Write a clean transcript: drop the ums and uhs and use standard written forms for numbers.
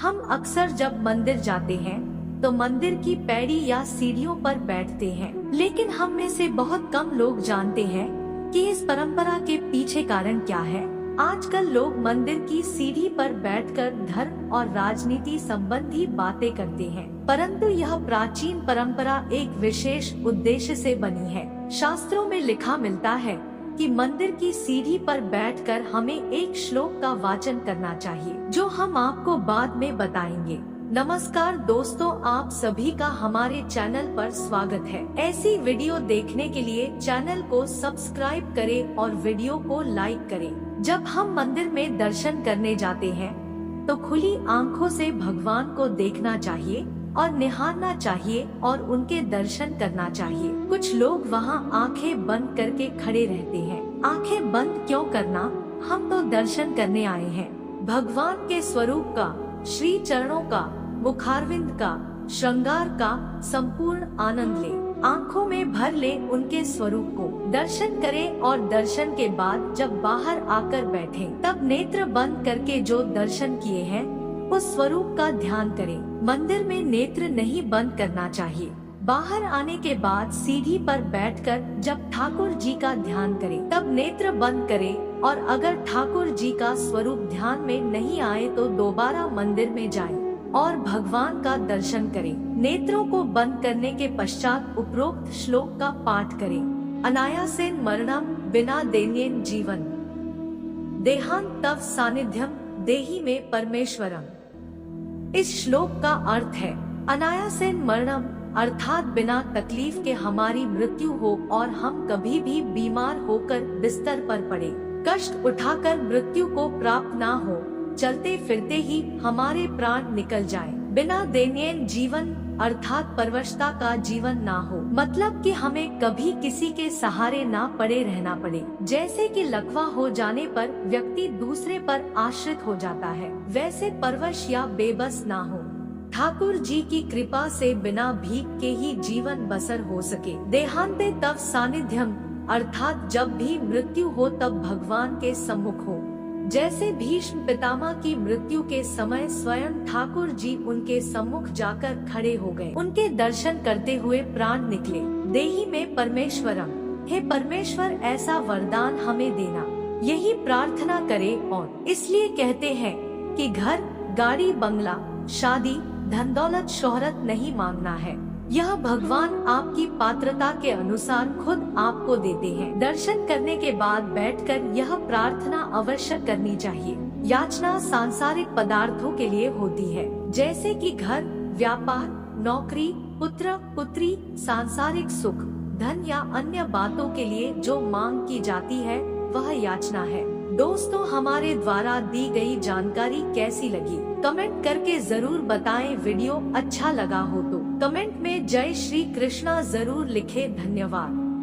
हम अक्सर जब मंदिर जाते हैं तो मंदिर की पैड़ी या सीढ़ियों पर बैठते हैं, लेकिन हम में से बहुत कम लोग जानते हैं कि इस परंपरा के पीछे कारण क्या है। आजकल लोग मंदिर की सीढ़ी पर बैठकर धर्म और राजनीति संबंधी बातें करते हैं, परंतु यह प्राचीन परंपरा एक विशेष उद्देश्य से बनी है। शास्त्रों में लिखा मिलता है कि मंदिर की सीढ़ी पर बैठकर हमें एक श्लोक का वाचन करना चाहिए, जो हम आपको बाद में बताएंगे। नमस्कार दोस्तों, आप सभी का हमारे चैनल पर स्वागत है। ऐसी वीडियो देखने के लिए चैनल को सब्सक्राइब करें और वीडियो को लाइक करें। जब हम मंदिर में दर्शन करने जाते हैं तो खुली आंखों से भगवान को देखना चाहिए और निहारना चाहिए और उनके दर्शन करना चाहिए। कुछ लोग वहां आंखें बंद करके खड़े रहते हैं। आंखें बंद क्यों करना? हम तो दर्शन करने आए हैं। भगवान के स्वरूप का, श्री चरणों का, मुखारविंद का, श्रृंगार का संपूर्ण आनंद ले। आंखों में भर ले उनके स्वरूप को, दर्शन करें और दर्शन के बाद जब बाहर आकर बैठें, तब नेत्र बंद करके जो दर्शन किए हैं उस स्वरूप का ध्यान करें। मंदिर में नेत्र नहीं बंद करना चाहिए। बाहर आने के बाद सीढ़ी पर बैठकर जब ठाकुर जी का ध्यान करें तब नेत्र बंद करें, और अगर ठाकुर जी का स्वरूप ध्यान में नहीं आए तो दोबारा मंदिर में जाएं और भगवान का दर्शन करें। नेत्रों को बंद करने के पश्चात उपरोक्त श्लोक का पाठ करें। अनायासेन मरणम बिना देन्येन जीवन, देहांत तव सानिध्यम देहि में परमेश्वरम। इस श्लोक का अर्थ है अनायासेन मरणम अर्थात बिना तकलीफ के हमारी मृत्यु हो और हम कभी भी बीमार होकर बिस्तर पर पड़े, कष्ट उठाकर मृत्यु को प्राप्त ना हो, चलते फिरते ही हमारे प्राण निकल जाएं। बिना देन्येन जीवन अर्थात परवशता का जीवन ना हो, मतलब कि हमें कभी किसी के सहारे ना पड़े रहना पड़े। जैसे कि लकवा हो जाने पर व्यक्ति दूसरे पर आश्रित हो जाता है, वैसे परवश या बेबस ना हो। ठाकुर जी की कृपा से बिना भीख के ही जीवन बसर हो सके। देहांते तव सानिध्यम अर्थात जब भी मृत्यु हो तब भगवान के सम्मुख हो। जैसे भीष्म पितामह की मृत्यु के समय स्वयं ठाकुर जी उनके सम्मुख जाकर खड़े हो गए, उनके दर्शन करते हुए प्राण निकले। देहि में परमेश्वरम, हे परमेश्वर ऐसा वरदान हमें देना, यही प्रार्थना करें। और इसलिए कहते हैं कि घर, गाड़ी, बंगला, शादी, धन दौलत, शोहरत नहीं मांगना है, यह भगवान आपकी पात्रता के अनुसार खुद आपको देते हैं। दर्शन करने के बाद बैठकर यह प्रार्थना अवश्य करनी चाहिए। याचना सांसारिक पदार्थों के लिए होती है, जैसे कि घर, व्यापार, नौकरी, पुत्र, पुत्री, सांसारिक सुख, धन या अन्य बातों के लिए जो मांग की जाती है वह याचना है। दोस्तों, हमारे द्वारा दी गई जानकारी कैसी लगी कमेंट करके जरूर बताएं। वीडियो अच्छा लगा हो तो कमेंट में जय श्री कृष्णा जरूर लिखें। धन्यवाद।